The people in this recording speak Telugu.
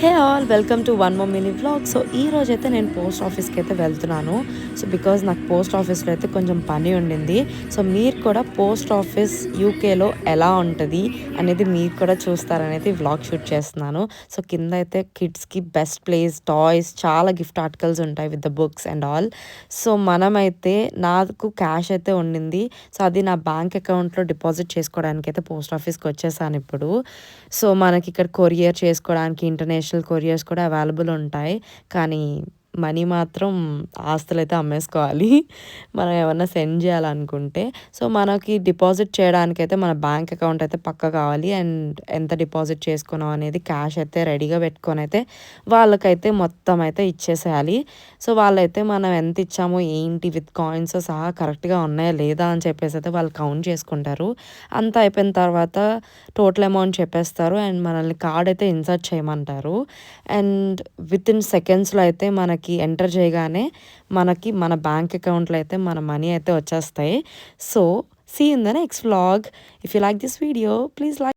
Hey all welcome to one more mini vlog. So ఈ రోజైతే నేను పోస్ట్ ఆఫీస్కి అయితే వెళ్తున్నాను. సో బికాజ్ నాకు పోస్ట్ ఆఫీస్లో అయితే కొంచెం పని ఉండింది. సో మీరు కూడా పోస్ట్ ఆఫీస్ యూకేలో ఎలా ఉంటుంది అనేది మీరు కూడా చూస్తారనేది వ్లాగ్ షూట్ చేస్తున్నాను. సో కింద అయితే కిడ్స్కి బెస్ట్ ప్లేస్, టాయ్స్, చాలా గిఫ్ట్ ఆర్టికల్స్ ఉంటాయి with the books and all. So మనమైతే నాకు క్యాష్ అయితే ఉండింది. సో అది నా బ్యాంక్ అకౌంట్లో డిపాజిట్ చేసుకోవడానికి అయితే పోస్ట్ ఆఫీస్కి వచ్చేసాను ఇప్పుడు. సో మనకి ఇక్కడ కొరియర్ చేసుకోవడానికి ఇంటర్నేషనల్ కొరియర్స్ కూడా అవైలబుల్ ఉంటాయి. కానీ మనీ మాత్రం ఆస్తులైతే అమ్మేసుకోవాలి మనం ఏమన్నా సెండ్ చేయాలనుకుంటే. సో మనకి డిపాజిట్ చేయడానికైతే మన బ్యాంక్ అకౌంట్ అయితే పక్కా కావాలి. అండ్ ఎంత డిపాజిట్ చేసుకున్నాం అనేది క్యాష్ అయితే రెడీగా పెట్టుకొని అయితే వాళ్ళకైతే మొత్తం అయితే ఇచ్చేసేయాలి. సో వాళ్ళైతే మనం ఎంత ఇచ్చామో ఏంటి విత్ కాయిన్స్ సహా కరెక్ట్గా ఉన్నాయా లేదా అని చెప్పేసి అయితే వాళ్ళు కౌంట్ చేసుకుంటారు. అంతా అయిపోయిన తర్వాత టోటల్ అమౌంట్ చెప్పేస్తారు అండ్ మనల్ని కార్డ్ అయితే ఇన్సర్ట్ చేయమంటారు. అండ్ విత్ ఇన్ సెకండ్స్లో అయితే మనకి ఎంటర్ చేయగానే మనకి మన బ్యాంక్ అకౌంట్లో అయితే మన మనీ అయితే వచ్చేస్తాయి. So see in the next vlog. If you like this video please like